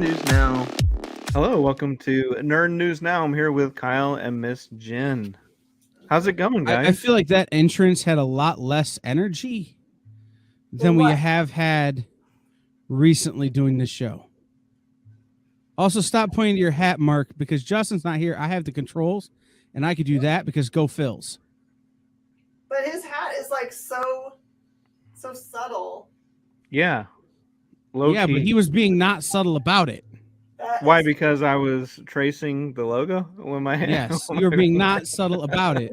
News Now. Hello, welcome to Nerd News Now. I'm here with Kyle and Miss Jen. How's it going, guys? I feel like that entrance had a lot less energy than we have had recently doing this show. Also, stop pointing to your hat, Mark, because Justin's not here. I have the controls, and I could do that because go Phils. But his hat is like so subtle. Yeah. Yeah, but he was being not subtle about it. Why? Because I was tracing the logo with my hand? Yes, you were being not subtle about it.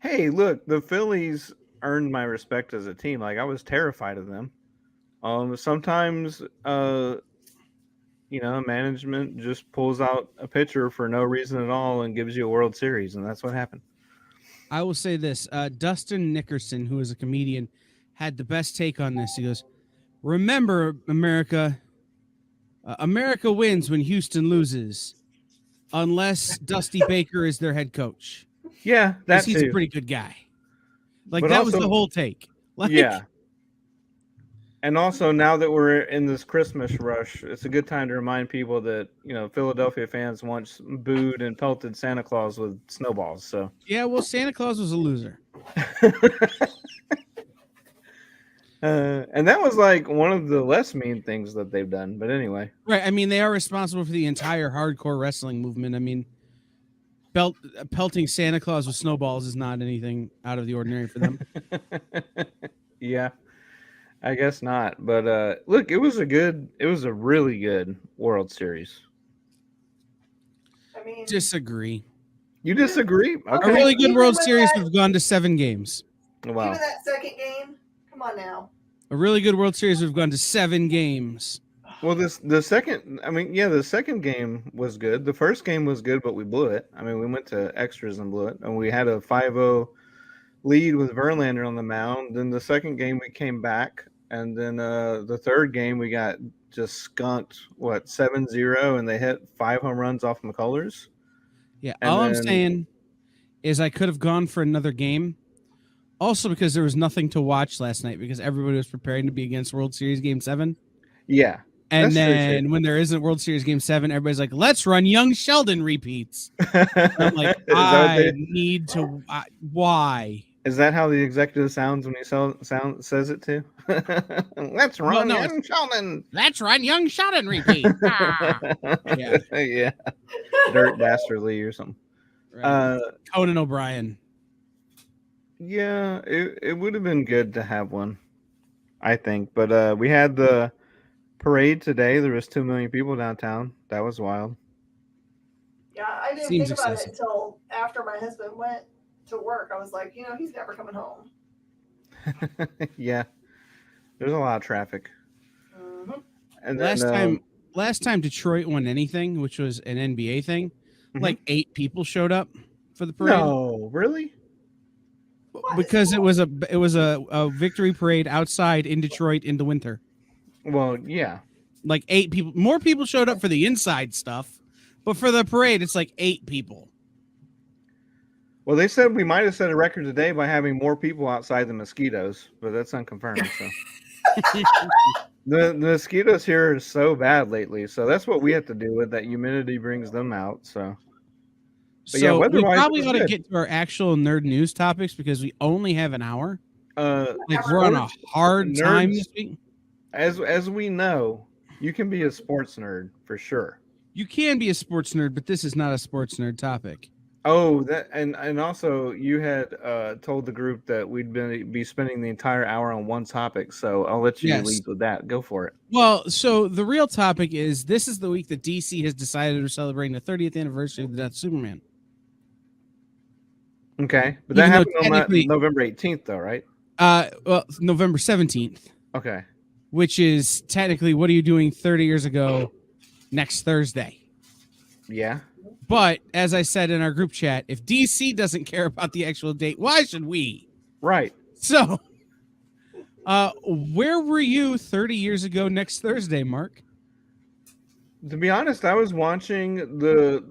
Hey, look, the Phillies earned my respect as a team. Like, I was terrified of them. Sometimes, management just pulls out a pitcher for no reason at all and gives you a World Series, and that's what happened. I will say this. Dustin Nickerson, who is a comedian, had the best take on this. He goes, remember, America, America wins when Houston loses, unless Dusty Baker is their head coach. Yeah, that's he's a pretty good guy. Like, but that also, was the whole take. Like, yeah. And also, now that we're in this Christmas rush, it's a good time to remind people that, Philadelphia fans once booed and pelted Santa Claus with snowballs. So yeah, well, Santa Claus was a loser. And that was like one of the less mean things that they've done. But anyway. Right. I mean, they are responsible for the entire hardcore wrestling movement. I mean, pelting Santa Claus with snowballs is not anything out of the ordinary for them. Yeah, I guess not. But look, it was a really good World Series. I mean, disagree. You disagree? Okay. A really good World Series would have gone to 7 games. Wow. Even that second game? Come on now. A really good World Series would have gone to 7 games. Well, the second game was good. The first game was good, but we blew it. I mean, we went to extras and blew it. And we had a 5-0 lead with Verlander on the mound. Then the second game we came back. And then the third game we got just skunked, 7-0, and they hit 5 home runs off McCullers. Yeah, I'm saying is I could have gone for another game. Also because there was nothing to watch last night because everybody was preparing to be against World Series Game 7. Yeah. And then when there isn't World Series Game 7, everybody's like, let's run Young Sheldon repeats. I'm like, I need to. Why? Is that how the executive sounds when he says it too? Let's run Young Sheldon. Let's run Young Sheldon repeat. Yeah. Yeah. Dirt Dastardly or something. Right. Conan O'Brien. Yeah, it would have been good to have one, I think. But we had the parade today. There was 2 million people downtown. That was wild. Yeah, I didn't think about it until after my husband went to work. I was like, he's never coming home. Yeah, there's a lot of traffic. Mm-hmm. And last time Detroit won anything, which was an NBA thing, like 8 people showed up for the parade. No, really? Because it was a victory parade outside in Detroit in the winter. Well, yeah. Like 8 people. More people showed up for the inside stuff, but for the parade, it's like 8 people. Well, they said we might have set a record today by having more people outside the mosquitoes, but that's unconfirmed. So the mosquitoes here are so bad lately, so that's what we have to do with that. Humidity brings them out. So we probably ought to get to our actual nerd news topics because we only have an hour. We're on a hard time this week. As we know, you can be a sports nerd for sure. You can be a sports nerd, but this is not a sports nerd topic. Oh, that and also you had told the group that we'd be spending the entire hour on one topic, so I'll let you lead with that. Go for it. Well, so the real topic is this is the week that DC has decided to celebrate the 30th anniversary of the death of Superman. Okay, but that happened on November 18th, though, right? Well, November 17th. Okay. Which is technically, what are you doing 30 years ago next Thursday? Yeah. But as I said in our group chat, if DC doesn't care about the actual date, why should we? Right. So, where were you 30 years ago next Thursday, Mark? To be honest, I was watching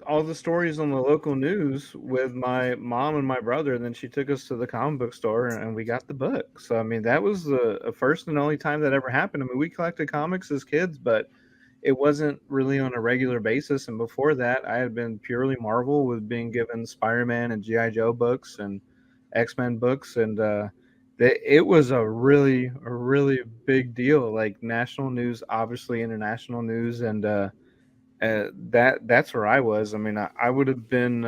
all the stories on the local news with my mom and my brother, and then she took us to the comic book store and we got the book. So I mean, that was the first and only time that ever happened. I mean, we collected comics as kids, but it wasn't really on a regular basis. And before that, I had been purely Marvel, with being given Spider-Man and GI Joe books and X-Men books, and it was a really big deal, like national news, obviously international news, and that's where I was. I mean, I would have been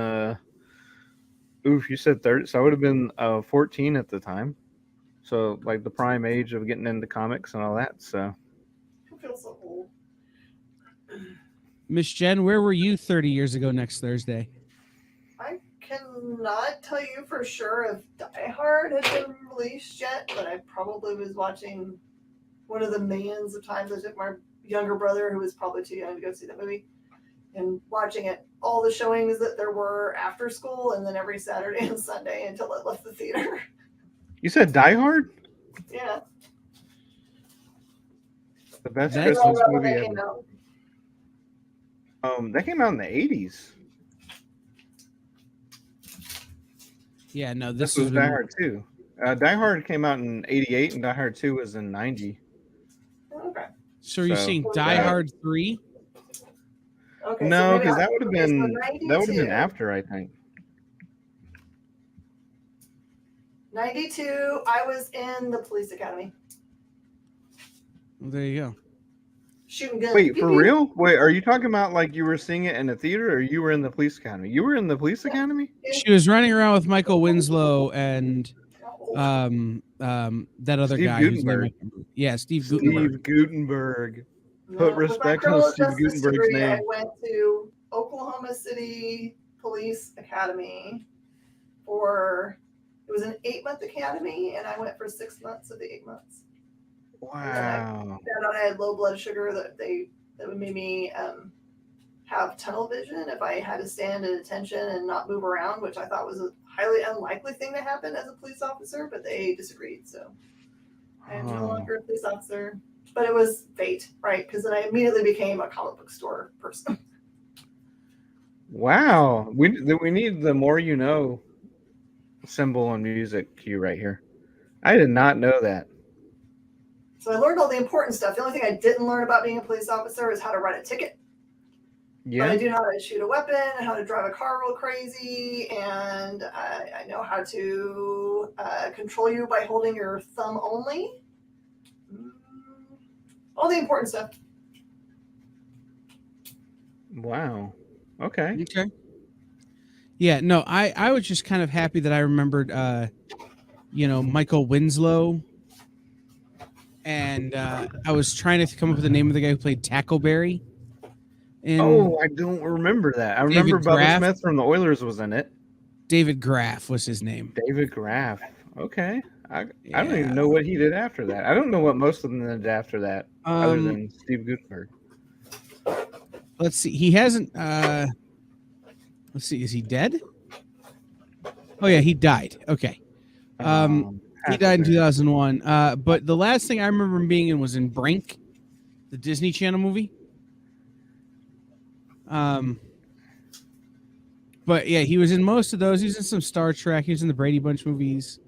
oof, you said 30, so I would have been 14 at the time. So like the prime age of getting into comics and all that. So I feel so old. Miss Jen, where were you 30 years ago next Thursday? I cannot tell you for sure if Die Hard had been released yet, but I probably was watching one of the millions of times I took my younger brother, who was probably too young to go see the movie, and watching it, all the showings that there were after school, and then every Saturday and Sunday until it left the theater. you said Die Hard, Yeah. the best That's Christmas when movie that ever. came out. That came out in the 80s. Yeah, no, This this was Die Hard 2. Die Hard came out in 88, and Die Hard 2 was in 90. Okay. So are you So, seeing Die that- Hard 3? Okay. No, maybe because I- that would have okay, so been 92. after, I think. 92, I was in the police academy Well, there you go. shooting guns. Wait, Pew, for pew. real? Wait, are you talking about like you were seeing it in a theater, or you were in the police academy? You were in the police academy? She was running around with Michael Winslow and that other Steve guy whose name I Gutenberg. can't remember. Yeah, Steve Gutenberg. Steve Gutenberg. No, Put with my respect criminal on Steve justice Gutenberg's degree, I name. went to Oklahoma City Police Academy it was an 8-month academy, and I went for 6 months of the 8 months. Wow. Found out I had low blood sugar, that would make me have tunnel vision if I had to stand at attention and not move around, which I thought was a highly unlikely thing to happen as a police officer, but they disagreed. So I am no longer a police officer, but it was fate, right? Because then I immediately became a comic book store person. Wow. We need the more you know symbol on music cue right here. I did not know that. So I learned all the important stuff. The only thing I didn't learn about being a police officer is how to write a ticket. Yeah. But I do know how to shoot a weapon, and how to drive a car real crazy, and I know how to control you by holding your thumb only. All the important stuff. Wow. Okay. Okay. Yeah, no, I was just kind of happy that I remembered Michael Winslow. And I was trying to come up with the name of the guy who played Tackleberry. I don't remember that. I remember Bubba Smith from the Oilers was in it. David Graff was his name. David Graff. Okay. I don't even know what he did after that. I don't know what most of them did after that, other than Steve Gutenberg. Let's see. He hasn't. Let's see. Is he dead? Oh yeah, he died. Okay. He died in 2001. But the last thing I remember him being in was in Brink, the Disney Channel movie. But yeah, he was in most of those. He was in some Star Trek. He was in the Brady Bunch movies.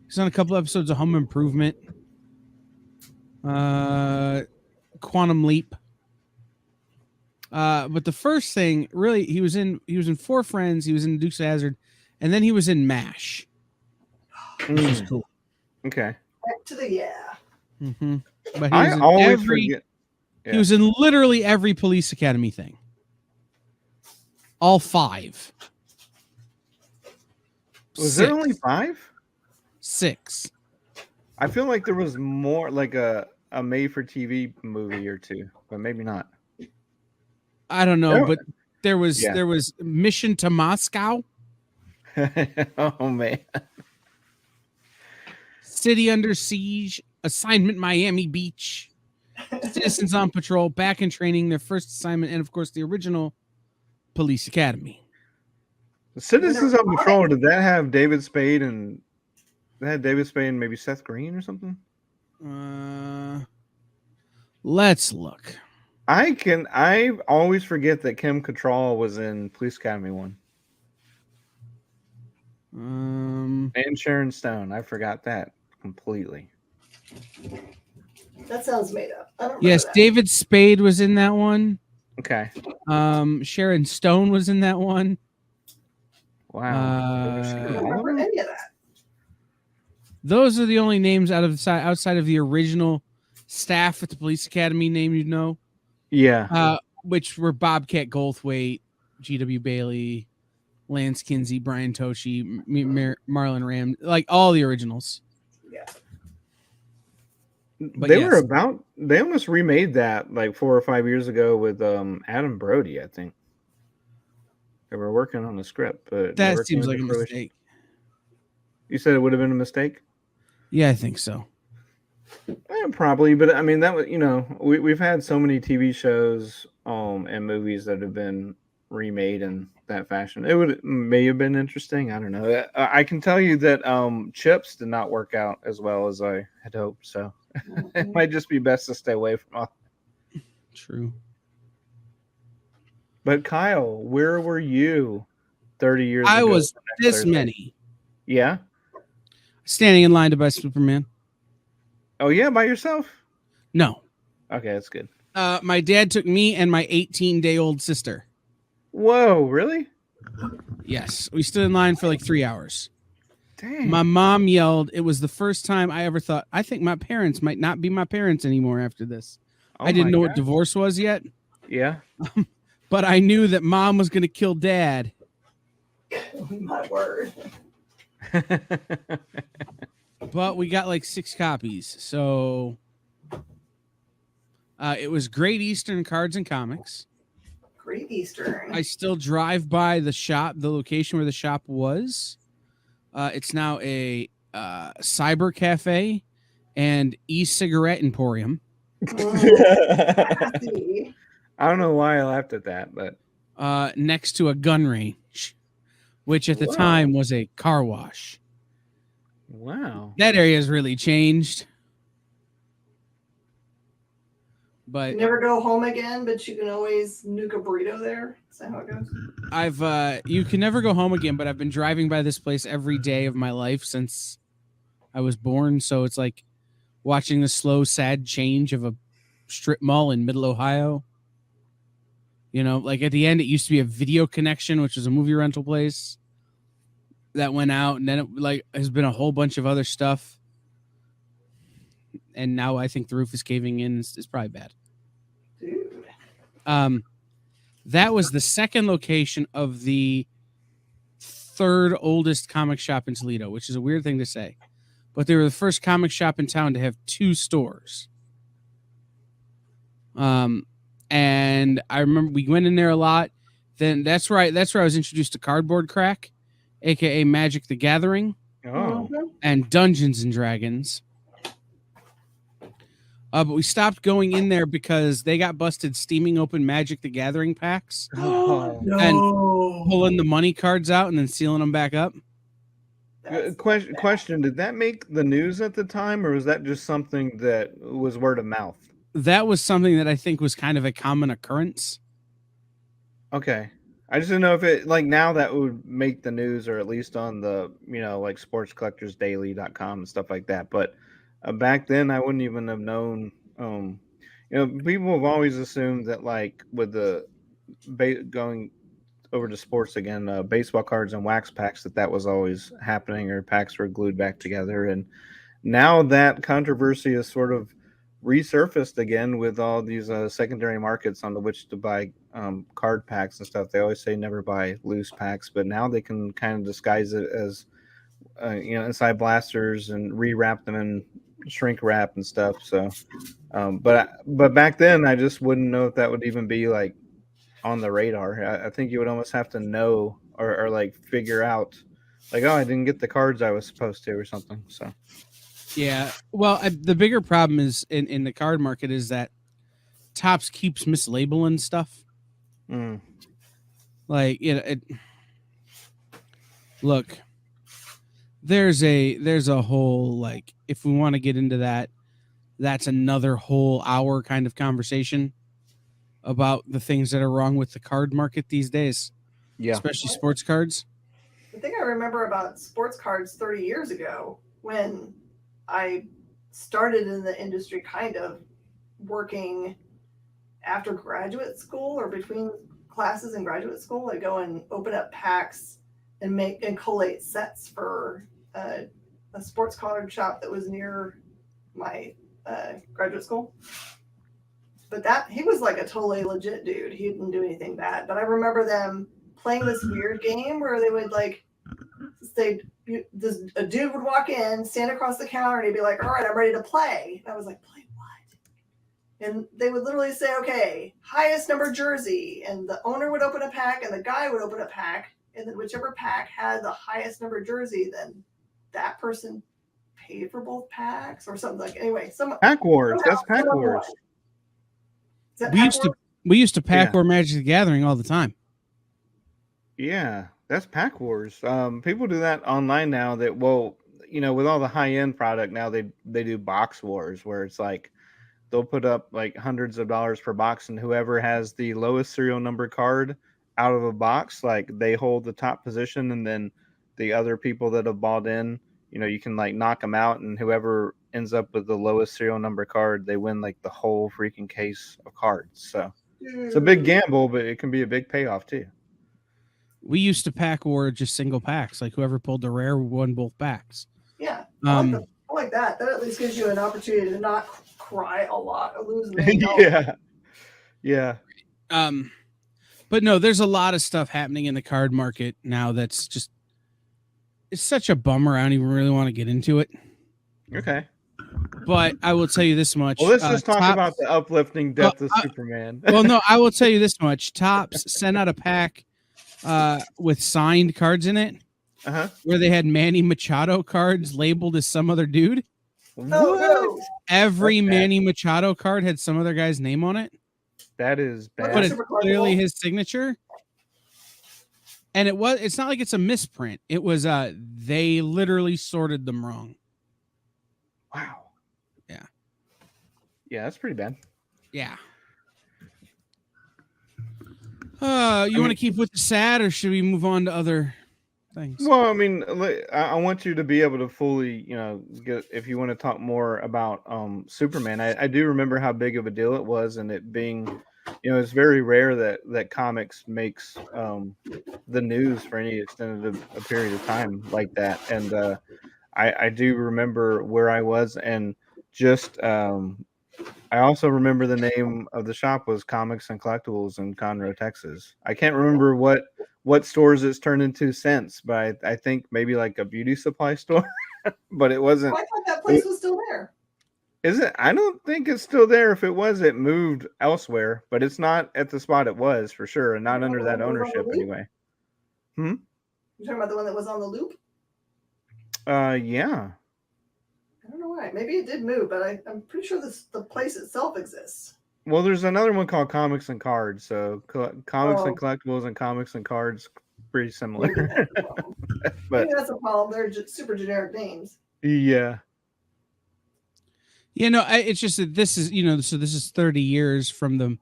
He's on a couple episodes of Home Improvement. Quantum Leap. But the first thing, really, he was in Four Friends. He was in Dukes of Hazzard, and then he was in MASH. Which was cool. Okay. Back to the Mm-hmm. But I always forget. Yeah. He was in literally every Police Academy thing. All 5. Was there only 5? 6. I feel like there was more, like a made-for-TV movie or 2, but maybe not. I don't know, but there was Mission to Moscow. Oh man. City Under Siege, Assignment Miami Beach, Citizens on Patrol, Back in Training, their first assignment, and of course the original Police Academy. Citizens on Patrol, did that have David Spade and maybe Seth Green or something? Let's look. I always forget that Kim Cattrall was in Police Academy 1. And Sharon Stone. I forgot that completely. That sounds made up. I don't Yes, remember that. David Spade was in that one. Okay. Sharon Stone was in that one. Wow. I don't remember any of that. Those are the only names outside of the original staff at the Police Academy name you know. Yeah. Which were Bobcat Goldthwait, G.W. Bailey, Lance Kinsey, Brian Toshi, Marlon Ram, like all the originals. Yeah. But They yes. were about. They almost remade that like 4 or 5 years ago with Adam Brody, I think. They were working on the script, but That never seems came like to a fruition. mistake. You said it would have been a mistake? Yeah, I think so. Probably, but I mean that was we've had so many TV shows and movies that have been remade in that fashion. It may have been interesting. I don't know. I can tell you that Chips did not work out as well as I had hoped. So it might just be best to stay away from all. True. But Kyle, where were you 30 years I ago? was this many. Yeah. Standing in line to buy Superman. Oh yeah, by yourself? No. Okay, that's good. My dad took me and my 18-day-old sister. Whoa, really? Yes. We stood in line for like 3 hours. Dang. My mom yelled. It was the first time I ever thought, I think my parents might not be my parents anymore after this. I didn't know what divorce was yet. Yeah. But I knew that mom was going to kill dad. My word. But we got like 6 copies. So it was Great Eastern Cards and Comics. Great Eastern. I still drive by the shop, the location where the shop was. It's now a cyber cafe and e-cigarette emporium. Classy. I don't know why I laughed at that, but next to a gun range, which at the Wow. time was a car wash. wow. That area has really changed. You But never go home again, but you can always nuke a burrito there. Is that how it goes? you can never go home again, but I've been driving by this place every day of my life since I was born. So it's like watching the slow, sad change of a strip mall in Middle Ohio. You know, like at the end, it used to be a Video Connection, which was a movie rental place that went out, and then it like has been a whole bunch of other stuff. And now I think the roof is caving in. It's probably bad. Dude. That was the second location of the third oldest comic shop in Toledo, which is a weird thing to say. But they were the first comic shop in town to have 2 stores. And I remember we went in there a lot. Then that's where I was introduced to Cardboard Crack, aka Magic the Gathering, Oh. and Dungeons and Dragons. But we stopped going in there because they got busted steaming open Magic the Gathering packs Oh. No. pulling the money cards out and then sealing them back up. That's Question: did that make the news at the time, or was that just something that was word of mouth? That was something that I think was kind of a common occurrence. Okay. I just didn't know if it like now that would make the news, or at least on the like sportscollectorsdaily.com and stuff like that. But back then, I wouldn't even have known. People have always assumed that like with the going over to sports again, baseball cards and wax packs, that was always happening, or packs were glued back together. And now that controversy is sort of resurfaced again with all these secondary markets on which to buy card packs and stuff. They always say never buy loose packs, but now they can kind of disguise it as inside blasters and rewrap them in shrink wrap and stuff. So, but back then I just wouldn't know if that would even be like on the radar. I think you would almost have to know or like figure out like, oh, I didn't get the cards I was supposed to or something. So. Yeah. Well, the bigger problem is in the card market is that Topps keeps mislabeling stuff. Mm. Like look, there's a whole, like, if we want to get into that, that's another whole hour kind of conversation. about the things that are wrong with the card market these days, Yeah. especially sports cards. The thing I remember about sports cards 30 years ago, when I started in the industry, kind of working after graduate school or between classes in graduate school, I go and open up packs and make and collate sets for a sports card shop that was near my graduate school. But that he was like a totally legit dude. He didn't do anything bad. But I remember them playing this weird game where they would like say a dude would walk in, stand across the counter, and he'd be like, "All right, I'm ready to play." And I was like, "Play what?" And they would literally say, "Okay, highest number jersey," and the owner would open a pack, and the guy would open a pack, and then whichever pack had the highest number jersey, then that person paid for both packs or something like. Anyway, Pack Wars. That's Pack Wars. Is that We used to pack War Magic the Gathering all the time. Yeah, that's Pack Wars. People do that online now. That with all the high end product now, they do box wars where it's like they'll put up like hundreds of dollars per box, and whoever has the lowest serial number card out of a box, like they hold the top position, and then the other people that have bought in, you can like knock them out, and whoever ends up with the lowest serial number card, they win like the whole freaking case of cards. So it's a big gamble, but it can be a big payoff too. We used to pack war just single packs, like whoever pulled the rare won both packs. Yeah, I like that. That at least gives you an opportunity to not cry a lot or lose money. Yeah. But no, there's a lot of stuff happening in the card market now that's just, it's such a bummer. I don't even really want to get into it. Okay. But I will tell you this much. Well, let's just talk about the uplifting death of Superman. Well, no, I will tell you this much. Topps sent out a pack with signed cards in it, where they had Manny Machado cards labeled as some other dude. No. Every Manny Machado card had some other guy's name on it. That is bad. But it's clearly his signature. And it's not like it's a misprint. It was they literally sorted them wrong. Wow. Yeah. Yeah, that's pretty bad. Yeah. You want to keep with the sad, or should we move on to other things? Well, I mean, I want you to be able to fully, get, if you want to talk more about Superman. I do remember how big of a deal it was, and it being, it's very rare that comics makes the news for any extended a period of time like that. And I do remember where I was, and just I also remember the name of the shop was Comics and Collectibles in Conroe, Texas. I can't remember what stores it's turned into since, but I think maybe like a beauty supply store. But it wasn't. I thought that place was still there. Is it? I don't think it's still there. If it was, it moved elsewhere, but it's not at the spot it was for sure, and not under that ownership anyway. You talking about the one that was on the loop? Yeah. I don't know why. Maybe it did move, but I'm pretty sure the place itself exists. Well, there's another one called Comics and Cards. So Comics and Collectibles and Comics and Cards, pretty similar. Maybe that's a problem. They're just super generic names. Yeah. It's just that this is, so this is 30 years from the,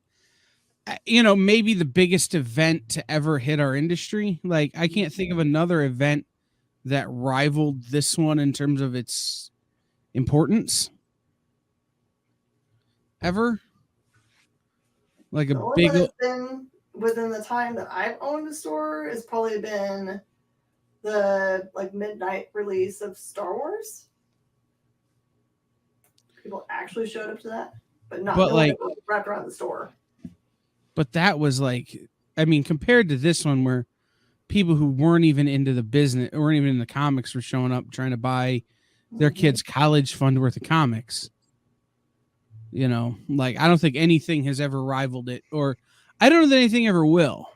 maybe the biggest event to ever hit our industry. Like, I can't think of another event that rivaled this one in terms of its importance ever. Like a big one that's been within the time that I've owned a store has probably been the midnight release of Star Wars. People actually showed up to that, but not wrapped around the store. But that was compared to this one where people who weren't even into the business, weren't even in the comics, were showing up trying to buy their kids' college fund worth of comics. I don't think anything has ever rivaled it, or I don't know that anything ever will.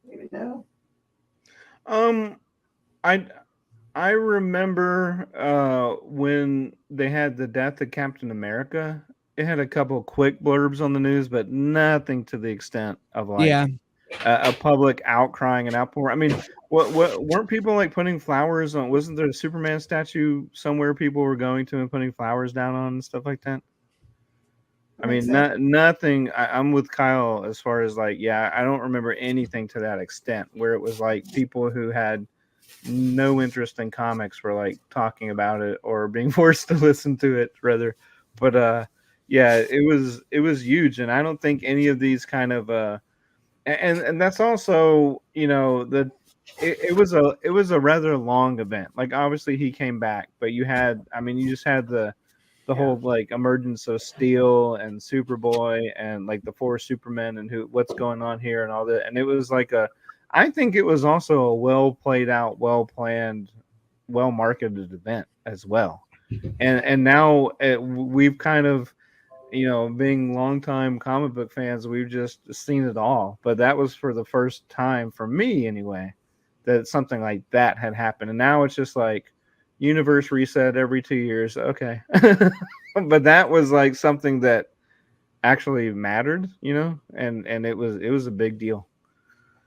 Maybe no. I remember when they had the death of Captain America. It had a couple quick blurbs on the news, but nothing to the extent of a public outcrying and outpour. I mean, what weren't people putting flowers on? Wasn't there a Superman statue somewhere people were going to and putting flowers down on and stuff like that? I mean, nothing. I'm with Kyle as far as like, yeah, I don't remember anything to that extent where it was like people who had no interest in comics were like talking about it or being forced to listen to it rather. But yeah, it was huge, and I don't think any of these kind of and that's also, it was a rather long event. Like obviously he came back, but you just had the whole like emergence of Steel and Superboy and like the four Supermen and what's going on here and all that. And it was like I think it was also a well played out, well planned, well marketed event as well. And now we've kind of, being longtime comic book fans, we've just seen it all. But that was for the first time for me anyway that something like that had happened. And now it's just like universe reset every 2 years. Okay. But that was like something that actually mattered, and it was a big deal.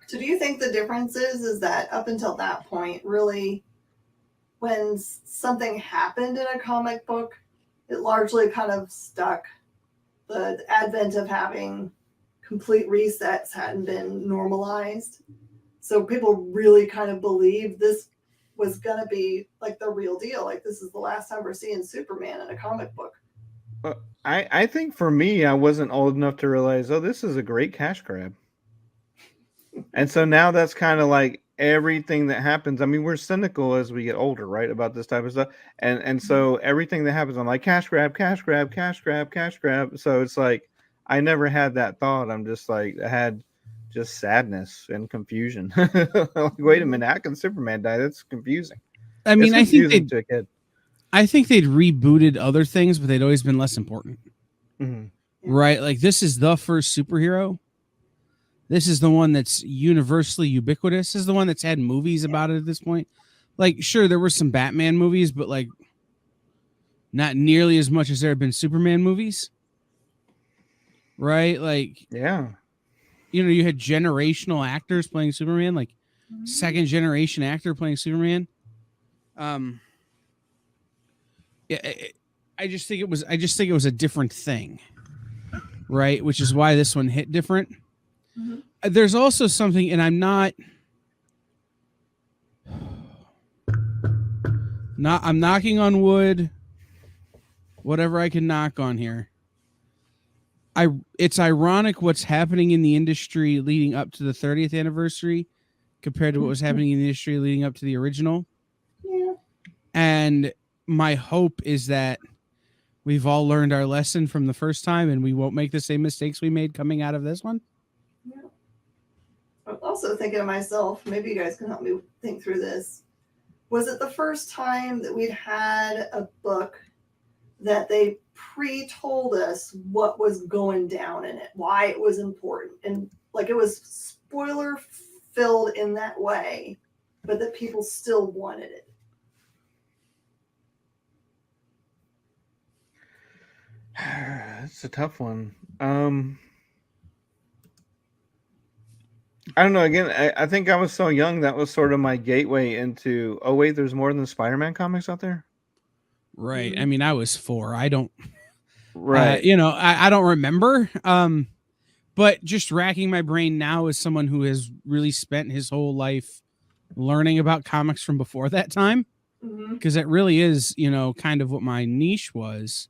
So do you think the difference is that up until that point, really, when something happened in a comic book, it largely kind of stuck? The advent of having complete resets hadn't been normalized. So people really kind of believed this was going to be like the real deal. Like this is the last time we're seeing Superman in a comic book. I think for me, I wasn't old enough to realize, oh, this is a great cash grab. And so now that's kind of like everything that happens. I mean, we're cynical as we get older, right, about this type of stuff. And so everything that happens, I'm like, cash grab, cash grab, cash grab, cash grab. So it's like I never had that thought. I'm just like I had just sadness and confusion. Like, wait a minute, how can Superman die? That's confusing. I mean, It's confusing to a kid. I think they'd rebooted other things, but they'd always been less important. Mm-hmm. Right? Like this is the first superhero. This is the one that's universally ubiquitous. This is the one that's had movies about it at this point. Like, sure, there were some Batman movies, but like not nearly as much as there have been Superman movies. Right? Like, yeah. You had generational actors playing Superman, like second generation actor playing Superman. Yeah, I just think it was a different thing. Right? Which is why this one hit different. Mm-hmm. There's also something, and I'm knocking on wood, whatever I can knock on here. It's ironic what's happening in the industry leading up to the 30th anniversary compared to what was happening in the industry leading up to the original. Yeah. And my hope is that we've all learned our lesson from the first time and we won't make the same mistakes we made coming out of this one. Yeah. I'm also thinking to myself, maybe you guys can help me think through this. Was it the first time that we'd had a book that they pre-told us what was going down in it, why it was important, and like it was spoiler filled in that way, but that people still wanted it? It's a tough one. I don't know. Again, I think I was so young that was sort of my gateway into. Oh wait, there's more than Spider-Man comics out there. Right. I mean, I was 4. I don't. Right. I don't remember. But just racking my brain now as someone who has really spent his whole life learning about comics from before that time, because it really is, kind of what my niche was.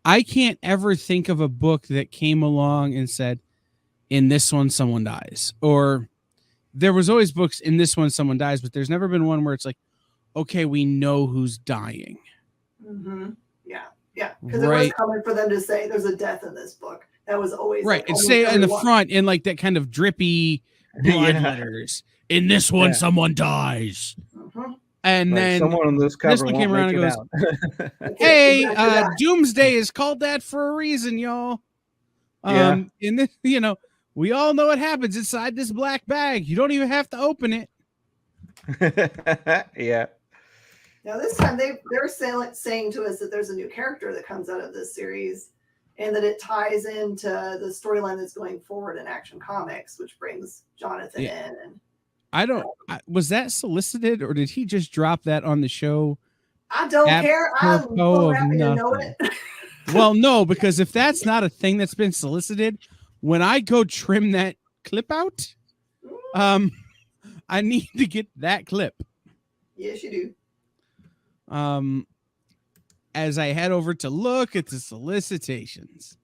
I can't ever think of a book that came along and said, in this one, someone dies. Or there was always books, in this one, someone dies, but there's never been one where it's like, okay, we know who's dying. Mm-hmm. Yeah. Yeah. Because it was coming for them to say there's a death in this book. That was always right. And say in the front in like that kind of drippy blood letters. In this one, someone dies. Mm-hmm. And like then someone on this cover one came around and goes, "Hey, Doomsday is called that for a reason, y'all." In this, we all know what happens inside this black bag. You don't even have to open it. Yeah. Now this time they're saying to us that there's a new character that comes out of this series, and that it ties into the storyline that's going forward in Action Comics, which brings Jonathan in. And I don't. Was that solicited, or did he just drop that on the show? I don't care. I'm so happy to know it. Well, no, because if that's not a thing that's been solicited, when I go trim that clip out, I need to get that clip. Yes, you do. As I head over to look at the solicitations.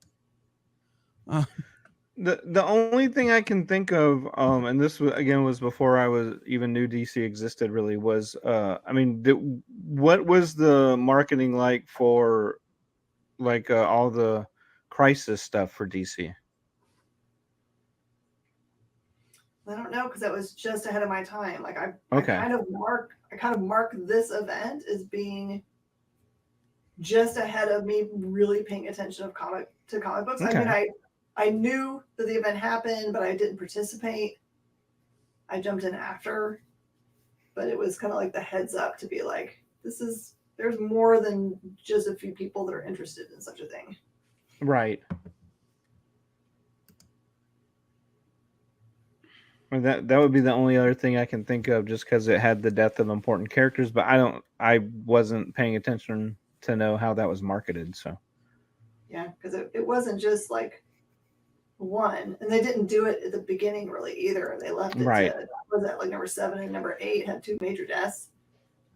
The only thing I can think of, and this was before I was even knew DC existed. Really was, I mean, what was the marketing like for, like all the Crisis stuff for DC? I don't know because that was just ahead of my time. Like I Okay. kind of mark this event as being just ahead of me really paying attention to comic books. Okay. I mean, I knew that the event happened, but I didn't participate. I jumped in after, but it was kind of like the heads up to be like, there's more than just a few people that are interested in such a thing. Right. Or that would be the only other thing I can think of, just because it had the death of important characters. But I wasn't paying attention to know how that was marketed. So yeah, because it wasn't just like one, and they didn't do it at the beginning really either. They left it right. to, was that like number 7 and number 8 had 2 major deaths.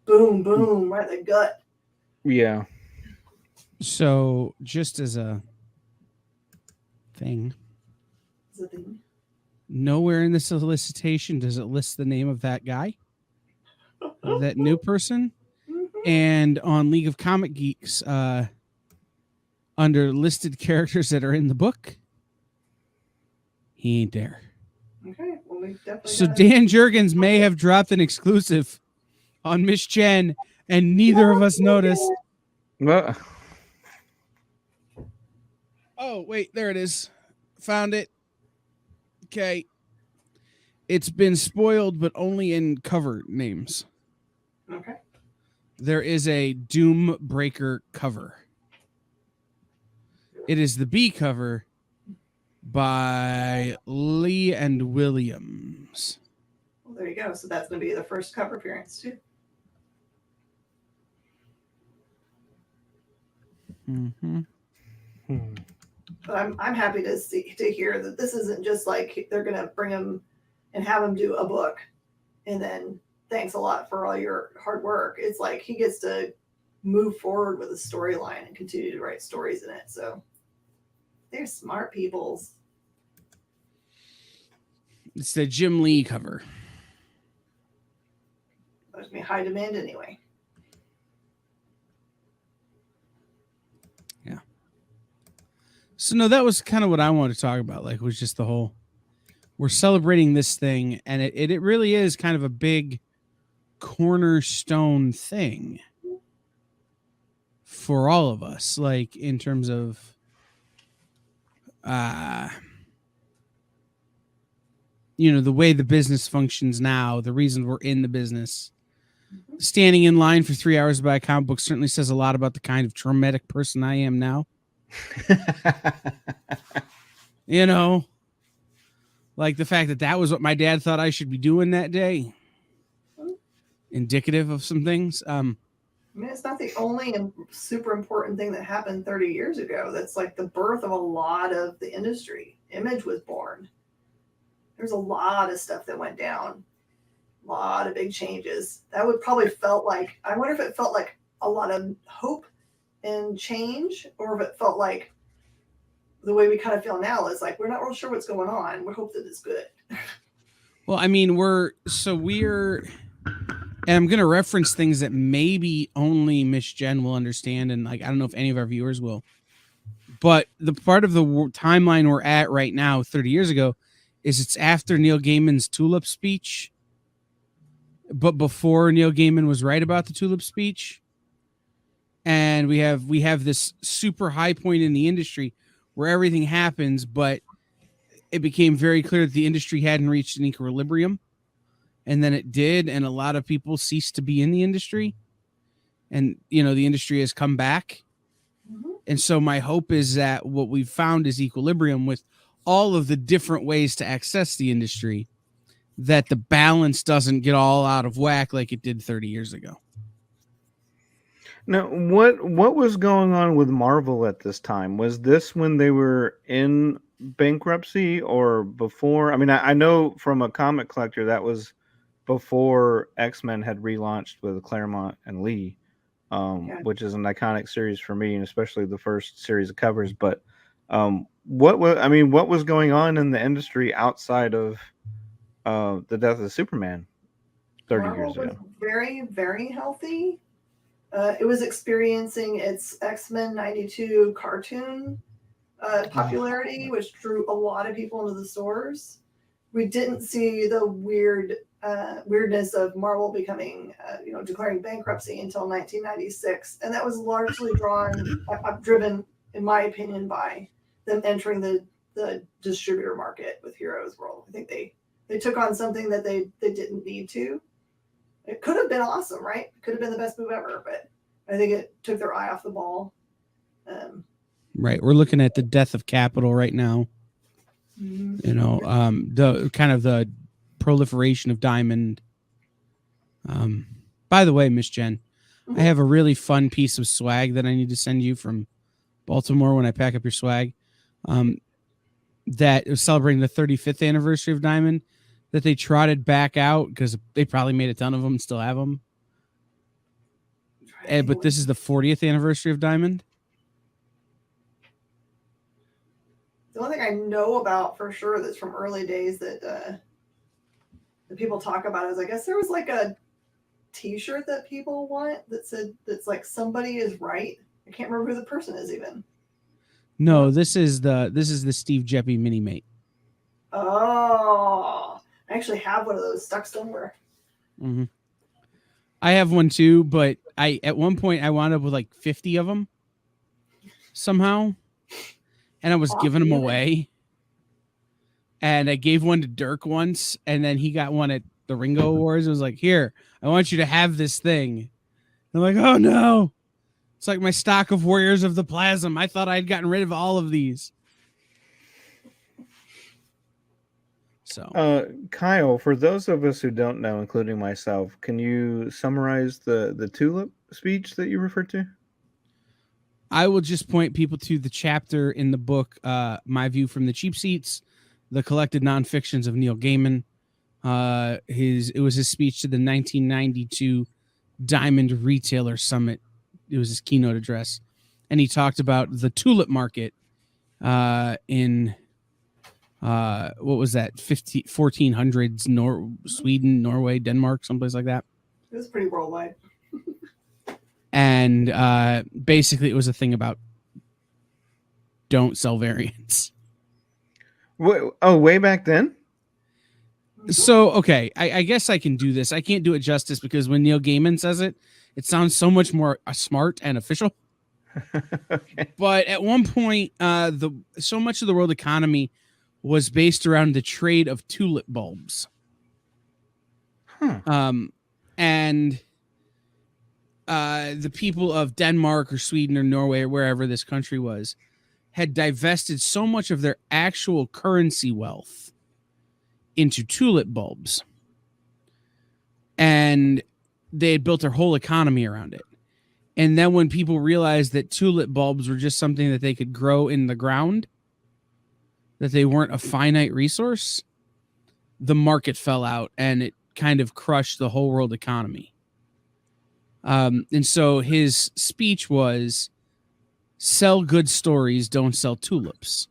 Boom, boom, right in the gut. Yeah. So just as a thing, nowhere in the solicitation does it list the name of that guy, of that new person. And on League of Comic Geeks, under listed characters that are in the book, he ain't there. Okay, well, we definitely. So Dan Jurgens may have dropped an exclusive on Miss Jen, and neither of us noticed. Well, oh wait, there it is. Found it. Okay. It's been spoiled, but only in cover names. Okay. There is a Doom Breaker cover. It is the B cover by Lee and Williams. Well, there you go. So that's going to be the first cover appearance too. Mm-hmm. But I'm happy to hear that this isn't just like they're going to bring him and have him do a book, and then thanks a lot for all your hard work. It's like he gets to move forward with a storyline and continue to write stories in it. So they're smart peoples. It's the Jim Lee cover. There's me high demand anyway. Yeah. So no, that was kind of what I wanted to talk about. Like, was just the whole, we're celebrating this thing, and it really is kind of a big cornerstone thing for all of us. Like in terms of, the way the business functions now, the reason we're in the business. Standing in line for 3 hours to buy a comic book certainly says a lot about the kind of traumatic person I am now. Like the fact that was what my dad thought I should be doing that day. Indicative of some things. I mean, it's not the only super important thing that happened 30 years ago. That's like the birth of a lot of the industry. Image was born. There's a lot of stuff that went down. A lot of big changes. That would probably felt like, I wonder if it felt like a lot of hope and change, or if it felt like the way we kind of feel now is like, we're not real sure what's going on. We hope that it's good. Well, I mean, we're, and I'm going to reference things that maybe only Miss Jen will understand. And like, I don't know if any of our viewers will, but the part of the timeline we're at right now, 30 years ago, is it's after Neil Gaiman's Tulip speech, but before Neil Gaiman was right about the Tulip speech. And we have this super high point in the industry where everything happens, but it became very clear that the industry hadn't reached an equilibrium. And then it did, and a lot of people ceased to be in the industry. And, the industry has come back. Mm-hmm. And so my hope is that what we've found is equilibrium with all of the different ways to access the industry, that the balance doesn't get all out of whack like it did 30 years ago. Now, what was going on with Marvel at this time? Was this when they were in bankruptcy or before? I mean, I know from a comic collector that was before X-Men had relaunched with Claremont and Lee, Yeah. which is an iconic series for me, and especially the first series of covers. But what was I mean, what was going on in the industry outside of the death of Superman 30 Marvel years was ago? very, very healthy. It was experiencing its X-Men 92 cartoon popularity, which drew a lot of people into the stores. We didn't see the weirdness of Marvel becoming, declaring bankruptcy until 1996, and that was largely driven, in my opinion, by them entering the distributor market with Heroes World. I think they took on something that they didn't need to. It could have been awesome, right? It could have been the best move ever, but I think it took their eye off the ball. Right. We're looking at the death of capital right now. You know, the kind of the proliferation of Diamond. By the way, Miss Jen, I have a really fun piece of swag that I need to send you from Baltimore when I pack up your swag. That was celebrating the 35th anniversary of Diamond, that they trotted back out because they probably made a ton of them and still have them. But this is the 40th anniversary of Diamond. The only thing I know about for sure that's from early days that people talk about is, I guess there was like a T-shirt that people want that said that's like somebody is right. I can't remember who the person is even. No, this is the Steve Jeppy mini mate. Oh, I actually have one of those stuck somewhere. Mm-hmm. I have one too, but at one point I wound up with like 50 of them somehow, and I was giving them away. And I gave one to Dirk once, and then he got one at the Ringo Awards. It was like, here, I want you to have this thing. And I'm like, oh no. It's like my stock of Warriors of the Plasm. I thought I'd gotten rid of all of these. So, Kyle, for those of us who don't know, including myself, can you summarize the tulip speech that you referred to? I will just point people to the chapter in the book, My View from the Cheap Seats, the collected nonfictions of Neil Gaiman. It was his speech to the 1992 Diamond Retailer Summit. It was his keynote address, and he talked about the tulip market in what was that, 1400s Sweden, Norway, Denmark, someplace like that. It was pretty worldwide. And basically it was a thing about don't sell variants. Way back then? So, okay, I guess I can do this. I can't do it justice because when Neil Gaiman says it, it sounds so much more smart and official. Okay. But at one point, so much of the world economy was based around the trade of tulip bulbs. And the people of Denmark or Sweden or Norway or wherever this country was had divested so much of their actual currency wealth into tulip bulbs. And they had built their whole economy around it. And then when people realized that tulip bulbs were just something that they could grow in the ground, that they weren't a finite resource, the market fell out and it kind of crushed the whole world economy. And so his speech was, sell good stories, don't sell tulips.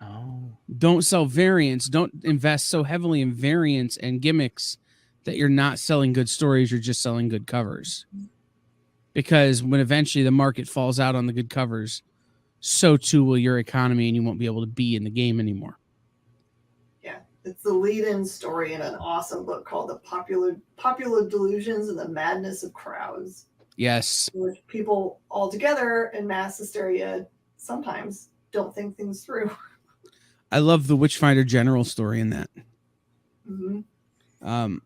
Oh. Don't sell variants. Don't invest so heavily in variants and gimmicks that you're not selling good stories, you're just selling good covers. Because when eventually the market falls out on the good covers, so too will your economy, and you won't be able to be in the game anymore. Yeah, it's the lead-in story in an awesome book called The Popular Delusions and the Madness of Crowds. Yes. Which people all together in mass hysteria sometimes don't think things through. I love the Witchfinder General story in that. Mm-hmm.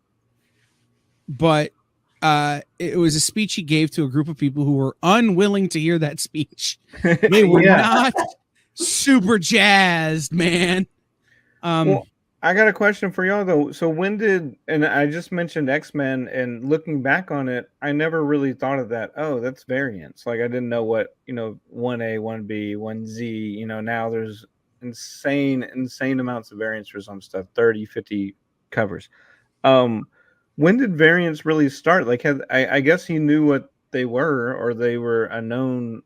But it was a speech he gave to a group of people who were unwilling to hear that speech. They were not super jazzed, man. Well, I got a question for y'all though. So when did, and I just mentioned X-Men, and looking back on it, I never really thought of that. Oh, that's variants. Like I didn't know what, 1A, 1B, 1Z, now there's insane amounts of variants for some stuff, 30, 50 covers. Um, when did variants really start? Like I guess he knew what they were, or they were a known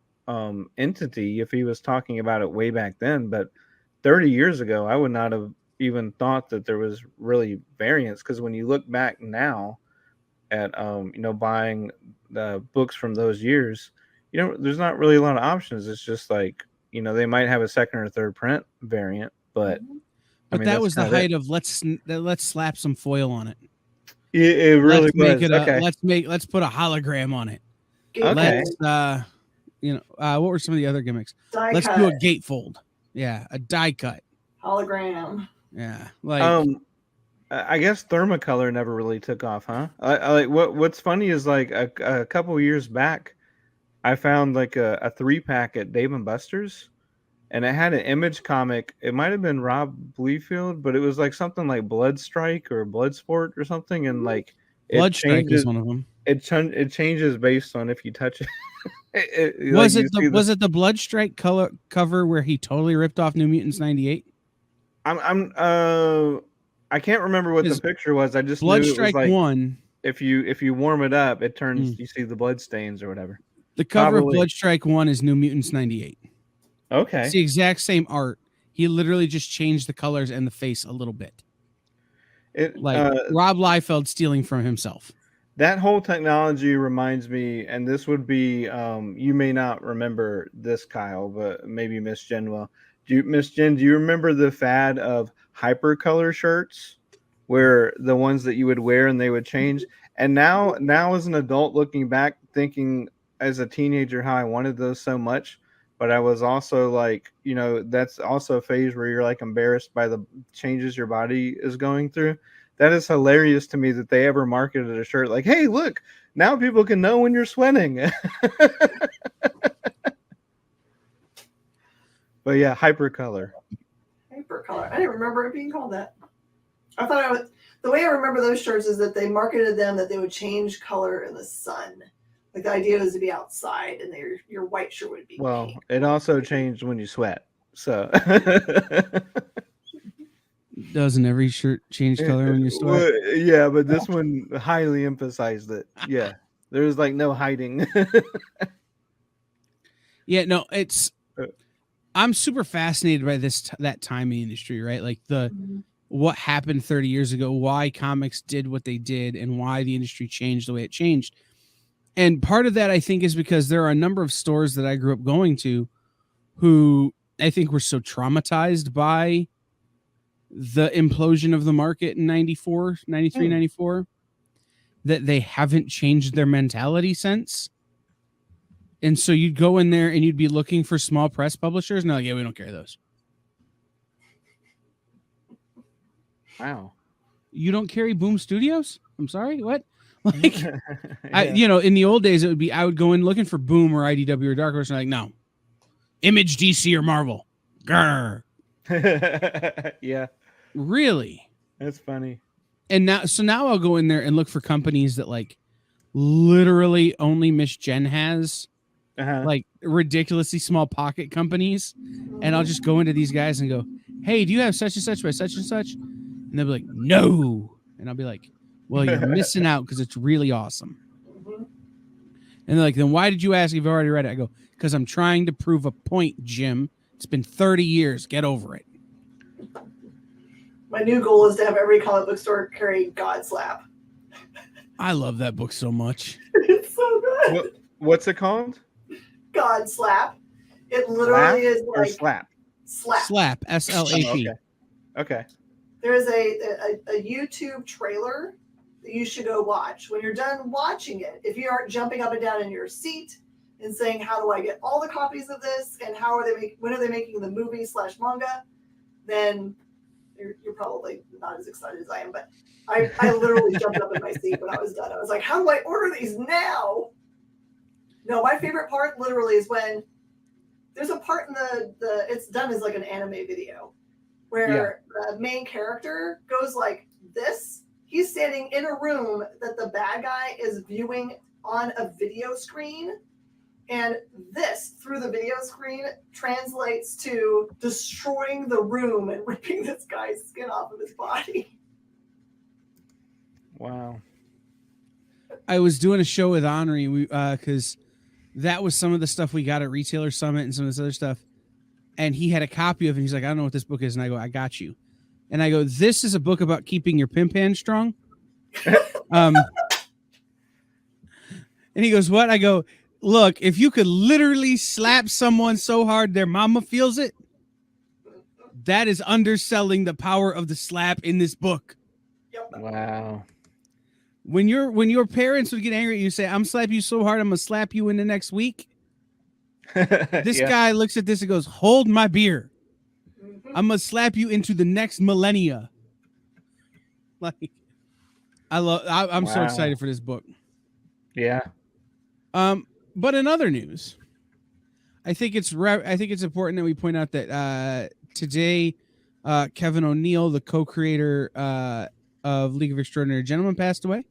entity if he was talking about it way back then, but 30 years ago, I would not have even thought that there was really variance, because when you look back now at buying the books from those years, there's not really a lot of options. It's just like, they might have a second or third print variant, but I But mean that that's was the kind of it. height of let's slap some foil on it. It really Let's make was. it a Okay. let's put a hologram on it. Okay. Let's what were some of the other gimmicks? Die Let's cut. do a gatefold. Yeah, a die cut. Hologram. Yeah, like I guess Thermocolor never really took off, huh? I like what's funny is like a couple years back, I found like a 3-pack at Dave and Buster's, and it had an Image comic. It might have been Rob Liefeld, but it was like something like Blood Strike or Bloodsport or something, and like it Blood Strike was changes. one of them. It changes based on if you touch it. Like Was you it the see was it the Blood Strike cover where he totally ripped off New Mutants 98? I can't remember what the His picture was. I just Blood knew it was Strike like 1. if you warm it up, it turns. Mm. You see the blood stains or whatever. The cover of Probably. Blood Strike 1 is New Mutants 98. It's Okay. the exact same art. He literally just changed the colors and the face a little bit. Like Rob Liefeld stealing from himself. That whole technology reminds me, and this would be, you may not remember this, Kyle, but maybe Miss Jen will. Miss Jen, do you remember the fad of hypercolor shirts, where the ones that you would wear and they would change? And now as an adult looking back, thinking as a teenager how I wanted those so much, but I was also like, that's also a phase where you're like embarrassed by the changes your body is going through. That is hilarious to me that they ever marketed a shirt like, hey, look, now people can know when you're sweating. But yeah, hypercolor. Hypercolor. I didn't remember it being called that. I thought the way I remember those shirts is that they marketed them that they would change color in the sun. Like the idea was to be outside and your white shirt would be pink. It also changed when you sweat. So Doesn't every shirt change color when you sweat? Yeah, but this one highly emphasized it. Yeah. There was like no hiding. Yeah, no, I'm super fascinated by that time in the industry, right? Like what happened 30 years ago, why comics did what they did, and why the industry changed the way it changed. And part of that, I think, is because there are a number of stores that I grew up going to who I think were so traumatized by the implosion of the market in 94, 93, 94, that they haven't changed their mentality since. And so you'd go in there and you'd be looking for small press publishers, and they're like, yeah, we don't carry those. Wow. You don't carry Boom Studios? I'm sorry, what? Like, yeah. In the old days, it would be, I would go in looking for Boom or IDW or Dark Horse, and like, no. Image, DC, or Marvel. Grr. Yeah. Really? That's funny. And now I'll go in there and look for companies that like literally only Miss Jen has, like ridiculously small pocket companies. And I'll just go into these guys and go, hey, do you have such and such by such and such? And they'll be like, no. And I'll be like, well, you're missing out because it's really awesome. And they're like, then why did you ask if you've already read it? I go, because I'm trying to prove a point, Jim. It's been 30 years. Get over it. My new goal is to have every comic book store carry God Slap. I love that book so much. It's so good. What's it called? God Slap. It literally is like slap. Slap. SLAP. Okay. There's a YouTube trailer that you should go watch. When you're done watching it, if you aren't jumping up and down in your seat and saying, how do I get all the copies of this, and when are they making the movie / manga, then you're probably not as excited as I am. But I literally jumped up in my seat when I was done. I was like, how do I order these now? No, my favorite part literally is when there's a part in the it's done as like an anime video. where the main character goes like this. He's standing in a room that the bad guy is viewing on a video screen. And this, through the video screen, translates to destroying the room and ripping this guy's skin off of his body. Wow. I was doing a show with Henri because that was some of the stuff we got at Retailer Summit and some of this other stuff. And he had a copy of it. He's like, I don't know what this book is. And I go, I got you. And I go, this is a book about keeping your pimp hand strong. And he goes, what? I go, look, if you could literally slap someone so hard their mama feels it, that is underselling the power of the slap in this book. Wow. When your parents would get angry at you, say, I'm slap you so hard, I'm gonna slap you in the next week. This guy looks at this and goes, hold my beer. I'm gonna slap you into the next millennia. Like, I'm so excited for this book. Yeah. But in other news, I think it's important that we point out that today, Kevin O'Neill, the co-creator of League of Extraordinary Gentlemen, passed away.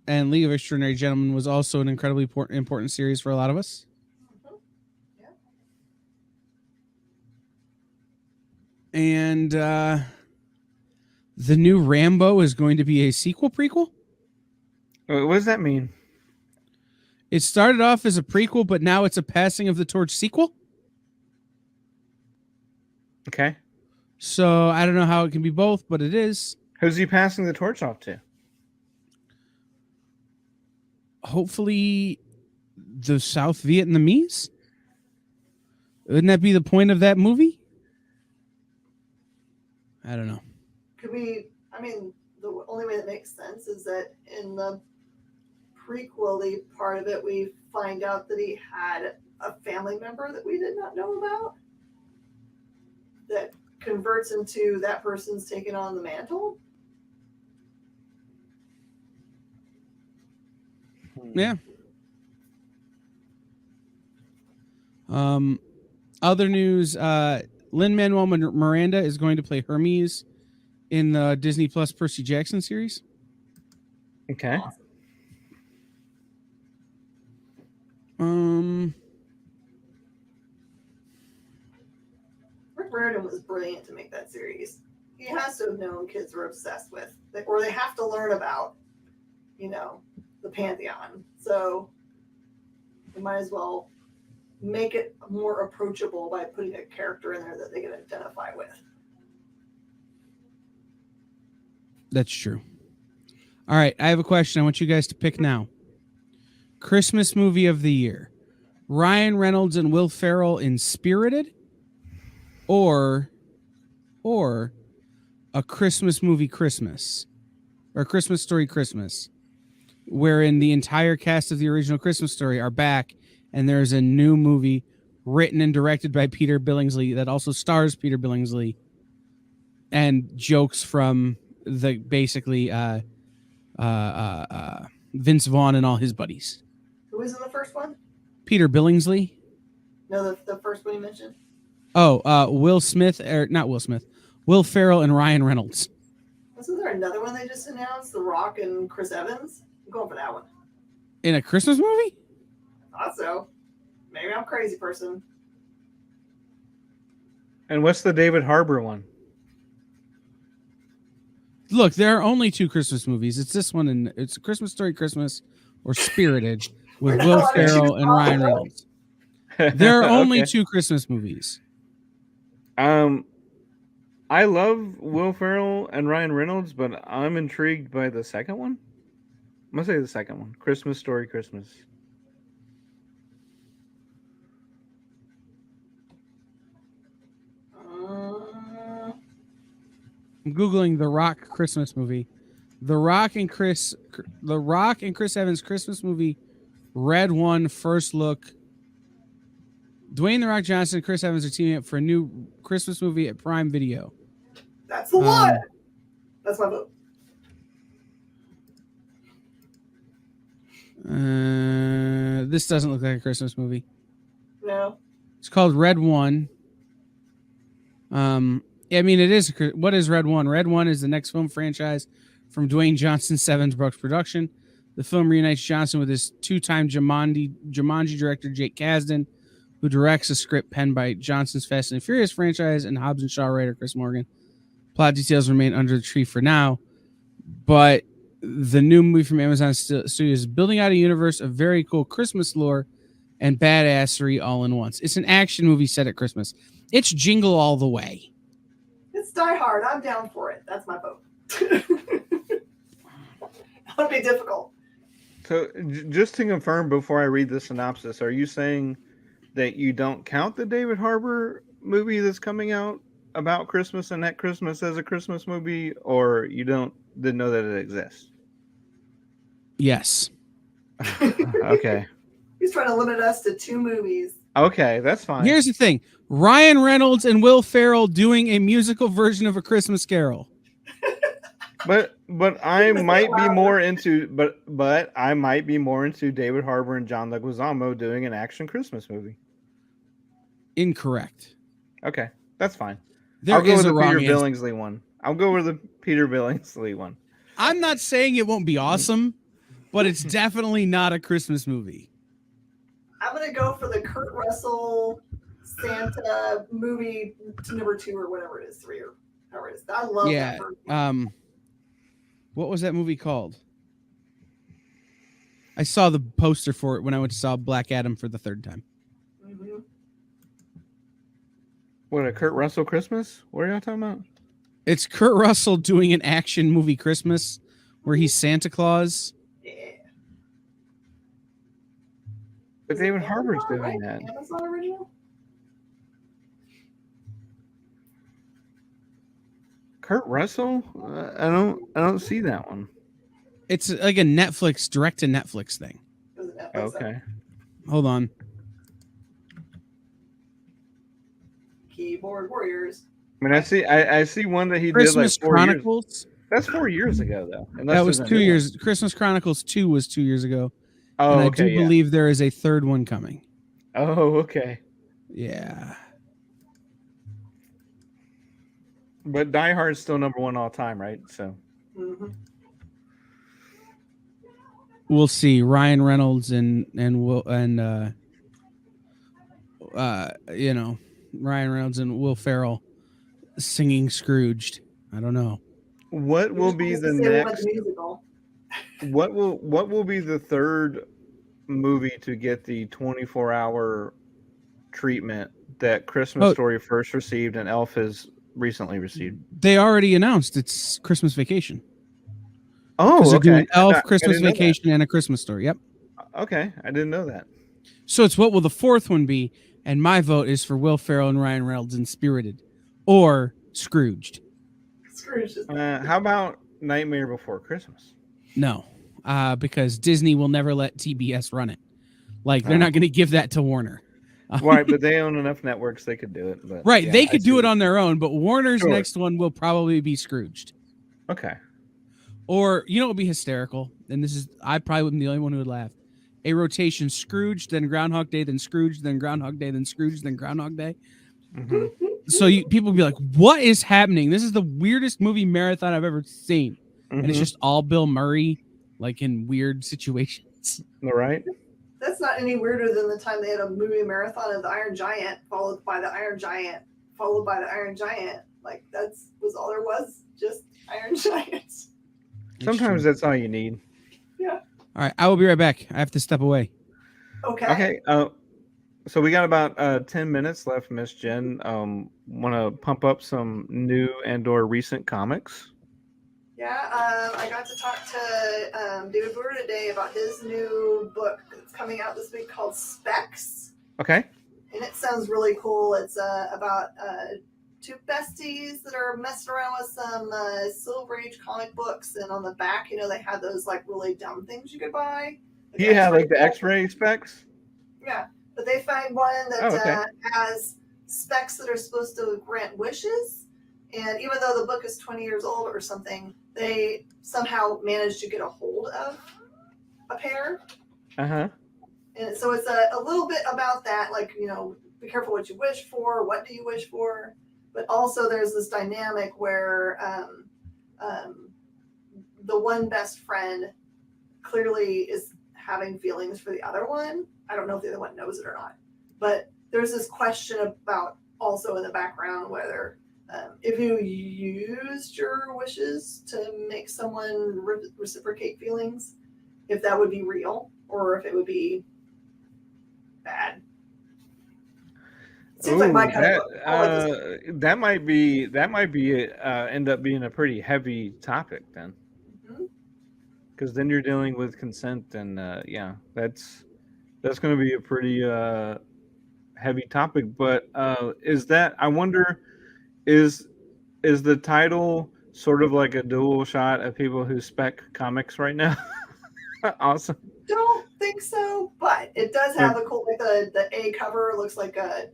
And League of Extraordinary Gentlemen was also an incredibly important series for a lot of us. And the new Rambo is going to be a sequel prequel. What does that mean? It started off as a prequel, but now it's a passing of the torch sequel. Okay. So I don't know how it can be both, but it is. Who's he passing the torch off to? Hopefully the South Vietnamese. Wouldn't that be the point of that movie? I don't know. The only way that makes sense is that in the prequel-y part of it, we find out that he had a family member that we did not know about that converts into that person's taking on the mantle. Yeah. Other news, Lin-Manuel Miranda is going to play Hermes in the Disney Plus Percy Jackson series. Okay. Rick Riordan was brilliant to make that series. He has to have known kids were obsessed with, or they have to learn about, the Pantheon. So we might as well make it more approachable by putting a character in there that they can identify with. That's true. All right, I have a question. I want you guys to pick now. Christmas movie of the year. Ryan Reynolds and Will Ferrell in Spirited, or a Christmas movie Christmas, or a Christmas Story Christmas, wherein the entire cast of the original Christmas Story are back, and there's a new movie written and directed by Peter Billingsley that also stars Peter Billingsley, and jokes from the basically Vince Vaughn and all his buddies. Who was in the first one? Peter Billingsley. No, the first one you mentioned. Oh, Will Smith, or not Will Smith, Will Ferrell and Ryan Reynolds. Wasn't there another one they just announced? The Rock and Chris Evans? I'm going for that one. In a Christmas movie? I thought so. Maybe I'm a crazy person. And what's the David Harbour one? Look, there are only two Christmas movies. It's this one, and it's a Christmas Story Christmas or Spirited with Will Ferrell and Ryan Reynolds. There are only two Christmas movies. I love Will Ferrell and Ryan Reynolds, but I'm intrigued by the second one. I'm gonna say the second one, Christmas Story Christmas. I'm Googling The Rock Christmas movie. The Rock and Chris Evans Christmas movie, Red One, first look. Dwayne The Rock Johnson and Chris Evans are teaming up for a new Christmas movie at Prime Video. That's the one. That's my vote. This doesn't look like a Christmas movie. No. It's called Red One. I mean, it is. What is Red One? Red One is the next film franchise from Dwayne Johnson's Sevens Brooks production. The film reunites Johnson with his two-time Jumanji director Jake Kasdan, who directs a script penned by Johnson's Fast and Furious franchise and Hobbs and Shaw writer Chris Morgan. Plot details remain under the tree for now, but the new movie from Amazon Studios is building out a universe of very cool Christmas lore and badassery all in once. It's an action movie set at Christmas. It's Jingle All the Way. It's Die Hard. I'm down for it. That's my vote. That would be difficult. So, just to confirm before I read the synopsis, are you saying that you don't count the David Harbour movie that's coming out about Christmas and at Christmas as a Christmas movie, or you didn't know that it exists? Yes. Okay. He's trying to limit us to 2 movies. Okay, that's fine. Here's the thing. Ryan Reynolds and Will Ferrell doing a musical version of A Christmas Carol. But I might be more into I might be more into David Harbour and John Leguizamo doing an action Christmas movie. Incorrect. Okay, that's fine. There I'll go is with a the wrong Peter answer. Billingsley one. I'll go with the Peter Billingsley one. I'm not saying it won't be awesome, but it's definitely not a Christmas movie. I'm going to go for the Kurt Russell Santa movie number 2 or whatever it is, 3 or however it is. I love that version. What was that movie called? I saw the poster for it when I went to saw Black Adam for the 3rd time. Mm-hmm. What, a Kurt Russell Christmas? What are y'all talking about? It's Kurt Russell doing an action movie Christmas where he's Santa Claus. Yeah. But Is it David Amazon, Harbour's doing right? that. Amazon original? Kurt Russell? I don't see that one. It's like a Netflix, direct to Netflix thing. Was it Netflix? Okay. Hold on. Keyboard Warriors. I mean, I see one that he Christmas did like 4 years. Chronicles. That's 4 years ago, though. Unless That was there's a 2 new one. years. Christmas Chronicles 2 was 2 years ago. Oh, And I okay. do believe there is a 3rd one coming. Oh, okay. Yeah. But Die Hard's still number 1 all time, right? So. Mm-hmm. We'll see. Ryan Reynolds and Ryan Reynolds and Will Ferrell singing Scrooged. I don't know. What will be the next? Musical. What will be the 3rd movie to get the 24-hour treatment that Christmas Story first received and Elf has recently received? They already announced it's Christmas Vacation. Oh, they're okay. doing Elf, I Christmas didn't know Vacation, and A Christmas Story. Yep. Okay, I didn't know that. So it's what will the 4th one be? And my vote is for Will Ferrell and Ryan Reynolds in Spirited, or Scrooged. Scrooge is How about Nightmare Before Christmas? No, because Disney will never let TBS run it. Like they're not going to give that to Warner. Right, but they own enough networks they could do it. But Right, yeah, they I could see do it what- on their own, but Warner's Sure. next one will probably be Scrooged. Okay. Or, you know what would be hysterical? And this is, I probably wouldn't be the only one who would laugh. A rotation Scrooge, then Groundhog Day, then Scrooge, then Groundhog Day, then Scrooge, then Groundhog Day. Mm-hmm. So people would be like, what is happening? This is the weirdest movie marathon I've ever seen. And it's just all Bill Murray, like in weird situations. All right. That's not any weirder than the time they had a movie marathon of the Iron Giant, followed by the Iron Giant, followed by the Iron Giant. Like was all there was, just Iron Giants. Sometimes that's all you need. Yeah. All right, I will be right back. I have to step away. Okay. Okay. So we got about 10 minutes left, Miss Jen. Want to pump up some new and/or recent comics? Yeah, I got to talk to David Brewer today about his new book that's coming out this week called Specs. Okay. And it sounds really cool. It's about 2 besties that are messing around with some Silver Age comic books. And on the back, they had those like really dumb things you could buy. Yeah, like the X-ray specs. Yeah, but they find one that okay. has specs that are supposed to grant wishes. And even though the book is 20 years old or something, they somehow managed to get a hold of a pair. Uh-huh. And so it's a little bit about that, like, be careful what you wish for. What do you wish for? But also there's this dynamic where the one best friend clearly is having feelings for the other one. I don't know if the other one knows it or not, but there's this question about also in the background whether if you used your wishes to make someone reciprocate feelings, if that would be real or if it would be bad. Seems like my kind of book. That might be end up being a pretty heavy topic then, because then you're dealing with consent and yeah, that's going to be a pretty heavy topic. But is that, I wonder, is the title sort of like a dual shot at people who spec comics right now? Awesome. Don't think so, but it does have a cool, like the A cover looks like a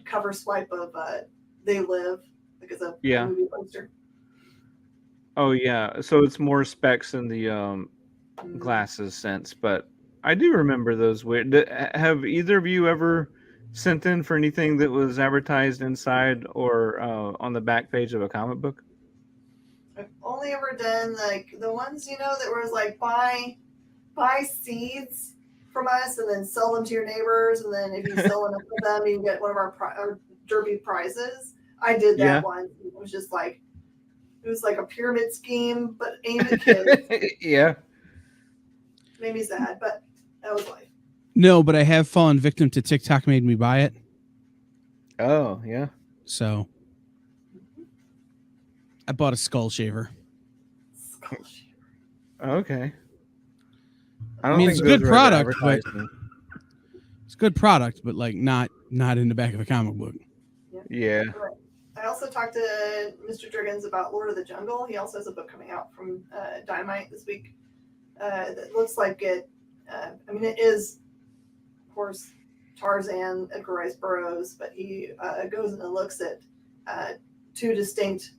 cover swipe of They Live, like it's a movie poster. Oh yeah, so it's more specs in the glasses sense, but I do remember those weird. Have either of you ever sent in for anything that was advertised inside or on the back page of a comic book? I've only ever done like the ones that was like buy seeds from us and then sell them to your neighbors, and then if you sell enough of them, you can get one of our derby prizes. I did that one. It was just like a pyramid scheme, but aimed at kids. Yeah. Made me sad, but that was life. No, but I have fallen victim to TikTok made me buy it. Oh, yeah. So I bought a skull shaver. Okay. I mean, it's a good product, but it's a good product, but like not in the back of a comic book. Yeah. I also talked to Mr. Driggins about Lord of the Jungle. He also has a book coming out from Dynamite this week that looks like it. I mean, it is, of course, Tarzan, Edgar Rice Burroughs, but he goes and looks at two distinct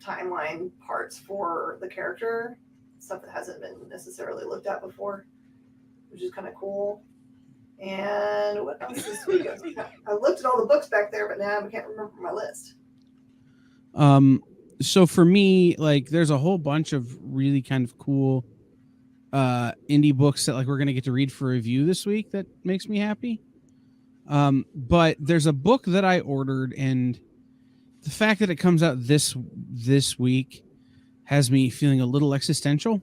timeline parts for the character, stuff that hasn't been necessarily looked at before, which is kind of cool. And what else this week? I looked at all the books back there, but now I can't remember my list. So for me, like, there's a whole bunch of really kind of cool indie books that like we're gonna get to read for review this week. That makes me happy. But there's a book that I ordered, and the fact that it comes out this week has me feeling a little existential.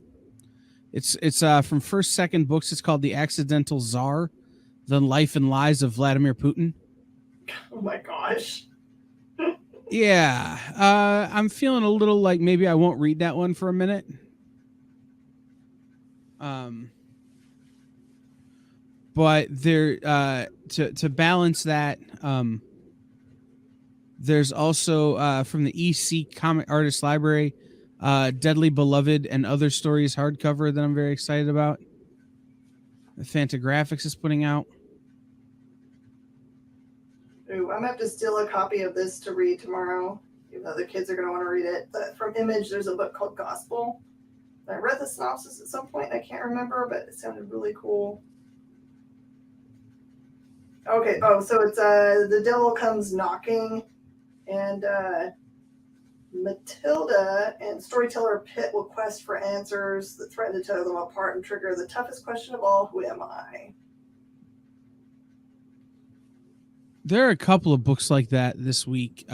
It's from First Second Books. It's called The Accidental Tsar: The Life and Lies of Vladimir Putin. Oh my gosh. Yeah. I'm feeling a little like maybe I won't read that one for a minute. But there to balance that, there's also from the EC Comic Artist Library, Deadly Beloved and Other Stories hardcover that I'm very excited about. The Fantagraphics is putting out. Ooh, I'm gonna have to steal a copy of this to read tomorrow, even though the kids are gonna want to read it. But from Image, there's a book called Gospel. I read the synopsis at some point. I can't remember, but it sounded really cool. Okay. Oh, so it's The Devil Comes Knocking, and Matilda and storyteller Pitt will quest for answers that threaten to tear them apart and trigger the toughest question of all: who am I? There are a couple of books like that this week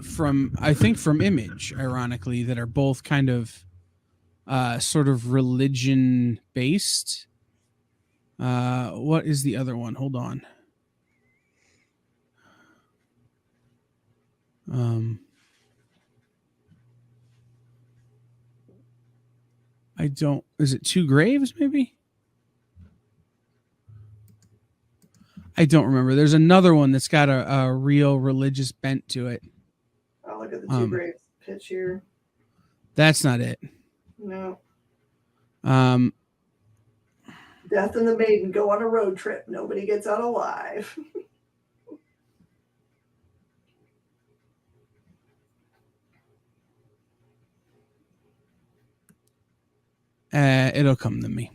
from Image, ironically, that are both kind of sort of religion based. What is the other one? Hold on. I don't. Is it Two Graves? Maybe. I don't remember. There's another one that's got a real religious bent to it. I'll look at the Two Graves pitch here. That's not it. No. Death and the Maiden go on a road trip. Nobody gets out alive. It'll come to me.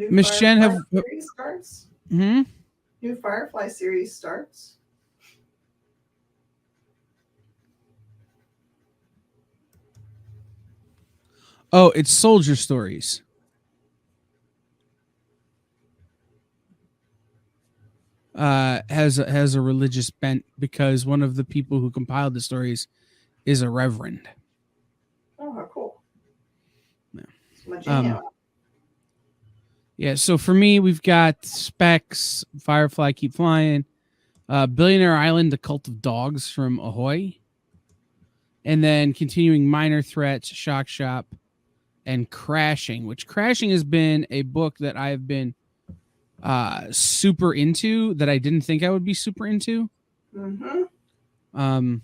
New Miss Jen, Firefly have series starts. hmm? New Firefly series starts. Oh, it's Soldier Stories. Has a religious bent because one of the people who compiled the stories is a reverend. Oh, how cool. Yeah. It's my jam. Yeah, so for me, we've got Specs, Firefly, Keep Flying, Billionaire Island, The Cult of Dogs from Ahoy, and then continuing Minor Threats, Shock Shop, and Crashing, which Crashing has been a book that I've been super into that I didn't think I would be super into. Mm-hmm.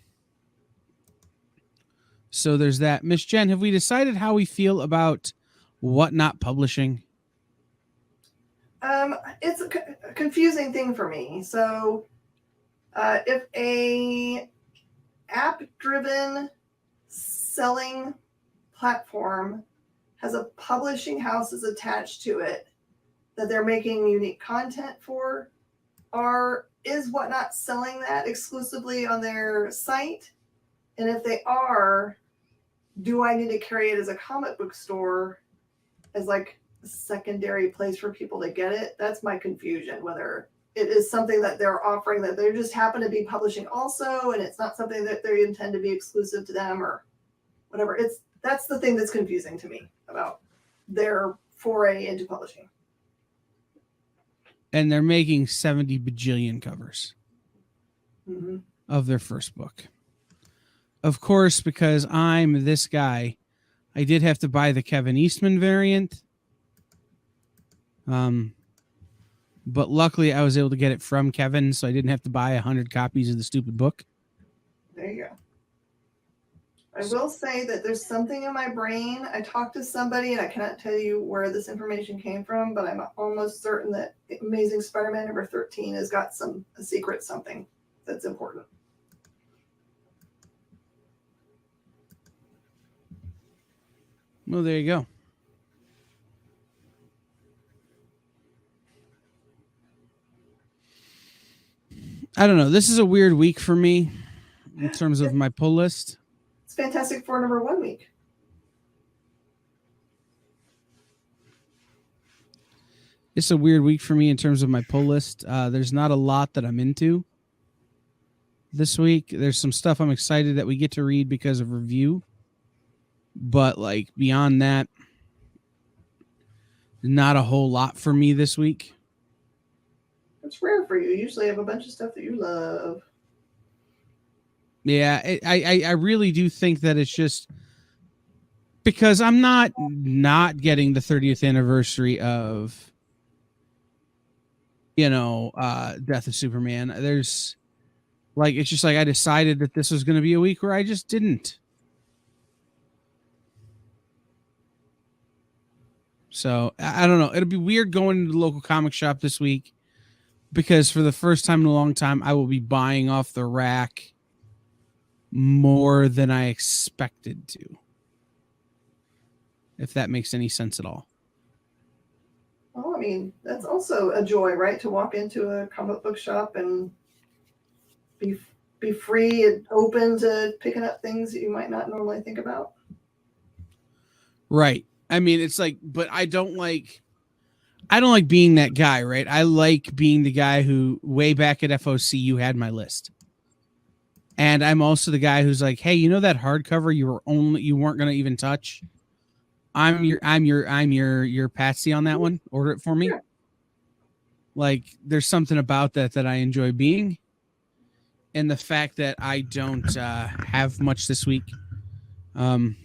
So there's that. Miss Jen, have we decided how we feel about Whatnot Publishing? It's a confusing thing for me. So, if a app-driven selling platform has a publishing house is attached to it that they're making unique content for, is Whatnot selling that exclusively on their site? And if they are, do I need to carry it as a comic book store as like a secondary place for people to get it? That's my confusion, whether it is something that they're offering that they just happen to be publishing also, and it's not something that they intend to be exclusive to them or whatever. That's the thing that's confusing to me about their foray into publishing. And they're making 70 bajillion covers Mm-hmm. of their first book. Of course, because I'm this guy, I did have to buy the Kevin Eastman variant. But luckily I was able to get it from Kevin, so I didn't have to buy 100 copies of the stupid book. There you go. I will say that there's something in my brain. I talked to somebody, and I cannot tell you where this information came from, but I'm almost certain that Amazing Spider-Man number 13 has got a secret something that's important. Well, there you go. I don't know. This is a weird week for me in terms of my pull list. It's Fantastic Four number 1 week. It's a weird week for me in terms of my pull list. There's not a lot that I'm into this week. There's some stuff I'm excited that we get to read because of review. But like beyond that, not a whole lot for me this week. It's rare for you. You usually have a bunch of stuff that you love. Yeah, I really do think that it's just because I'm not getting the 30th anniversary of, Death of Superman. There's like, it's just like I decided that this was going to be a week where I just didn't. So I don't know. It'll be weird going to the local comic shop this week because for the first time in a long time, I will be buying off the rack more than I expected to. If that makes any sense at all. Well, I mean, that's also a joy, right? To walk into a comic book shop and be free and open to picking up things that you might not normally think about. Right. I mean, it's like, but I don't like being that guy, right? I like being the guy who way back at FOC you had my list. And I'm also the guy who's like, hey, that hardcover you weren't gonna even touch. I'm your patsy on that one. Order it for me. Sure. Like, there's something about that I enjoy being, and the fact that I don't have much this week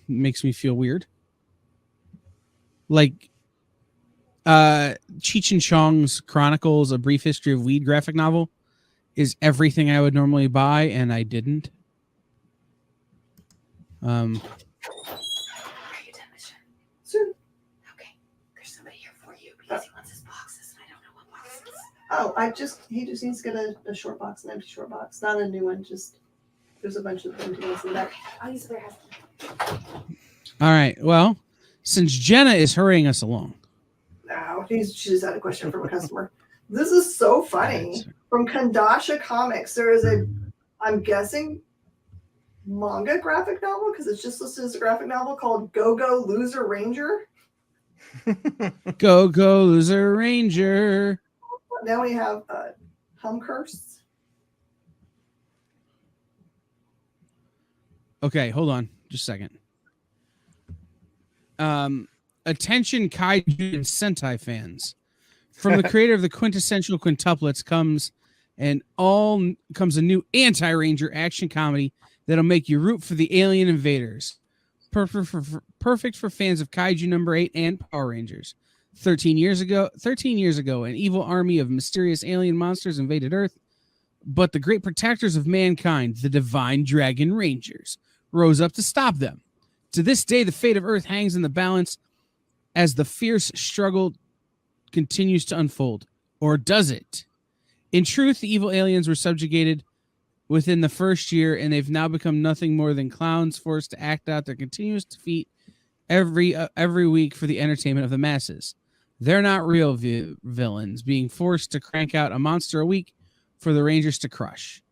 makes me feel weird. Like, Cheech and Chong's Chronicles: A Brief History of Weed graphic novel is everything I would normally buy, and I didn't. Are you done, Michelle? Soon. Okay. There's somebody here for you because he wants his boxes, and I don't know what boxes. Oh, he just needs to get a short box, an empty short box, not a new one. Just there's a bunch of empty ones in the back. I'll use their house. All right. Well, since Jenna is hurrying us along, No, she just had a question from a customer. This is so funny. From Kandasha Comics, there is a, I'm guessing, manga graphic novel, because it's just listed as a graphic novel, called Go Go Loser Ranger. Go Go Loser Ranger. Now we have Humcurse. Okay, hold on just a second. Attention kaiju and Sentai fans. From the creator of the quintessential quintuplets comes a new anti-ranger action comedy that'll make you root for the alien invaders. Perfect for fans of Kaiju number 8 and Power Rangers. 13 years ago, an evil army of mysterious alien monsters invaded Earth, but the great protectors of mankind, the Divine Dragon Rangers, rose up to stop them. To this day, the fate of Earth hangs in the balance as the fierce struggle continues to unfold. Or does it? In truth, the evil aliens were subjugated within the first year, and they've now become nothing more than clowns forced to act out their continuous defeat every week for the entertainment of the masses. They're not real villains, being forced to crank out a monster a week for the Rangers to crush.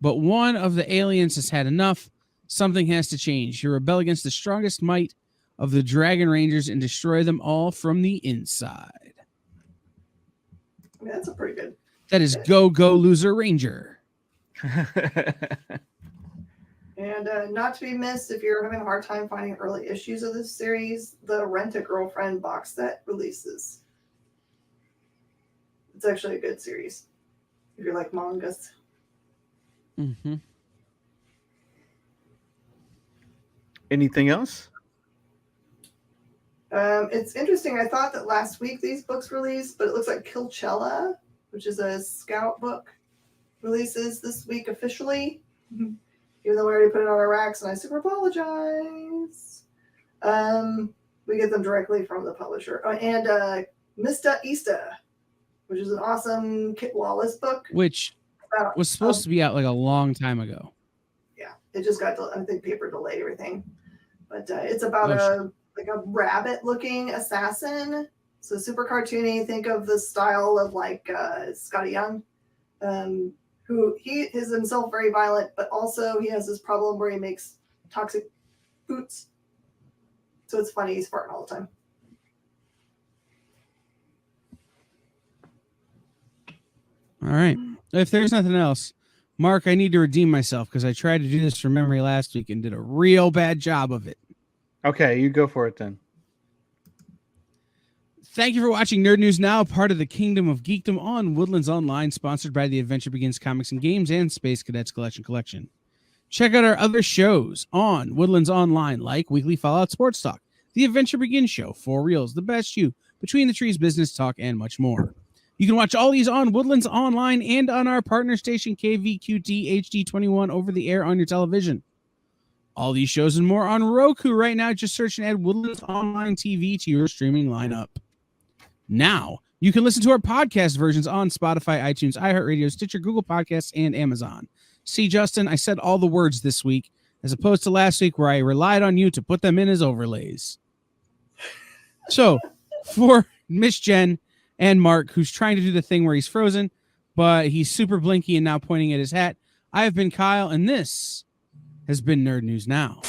But one of the aliens has had enough. Something has to change. You rebel against the strongest might of the Dragon Rangers and destroy them all from the inside. I mean, that's a pretty good. That is Go Go Loser Ranger. And not to be missed, if you're having a hard time finding early issues of this series, the Rent a Girlfriend box set releases. It's actually a good series if you like mangas. Mm-hmm. Anything else? It's interesting. I thought that last week these books released, but it looks like Kilchella, which is a scout book, releases this week officially. Even though we already put it on our racks, and I super apologize. We get them directly from the publisher. And Mista Ista, which is an awesome Kit Wallace book. Which was supposed to be out like a long time ago. Yeah, it just got, I think, paper delayed everything. But it's about a rabbit-looking assassin. So super cartoony. Think of the style of like Scotty Young, who he is himself very violent, but also he has this problem where he makes toxic boots. So it's funny. He's farting all the time. All right. If there's nothing else, Mark, I need to redeem myself because I tried to do this from memory last week and did a real bad job of it. Okay, you go for it then. Thank you for watching Nerd News Now, part of the Kingdom of Geekdom on Woodlands Online, sponsored by the Adventure Begins Comics and Games and Space Cadets Collection. Check out our other shows on Woodlands Online, like Weekly Fallout Sports Talk, The Adventure Begins Show, For Reals, The Best You, Between the Trees Business Talk, and much more. You can watch all these on Woodlands Online and on our partner station KVQT HD21 over the air on your television. All these shows and more on Roku right now. Just search and add Woodlands Online TV to your streaming lineup. Now, you can listen to our podcast versions on Spotify, iTunes, iHeartRadio, Stitcher, Google Podcasts, and Amazon. See, Justin, I said all the words this week, as opposed to last week where I relied on you to put them in as overlays. So, for Miss Jen and Mark, who's trying to do the thing where he's frozen, but he's super blinky and now pointing at his hat, I have been Kyle, and this has been Nerd News Now.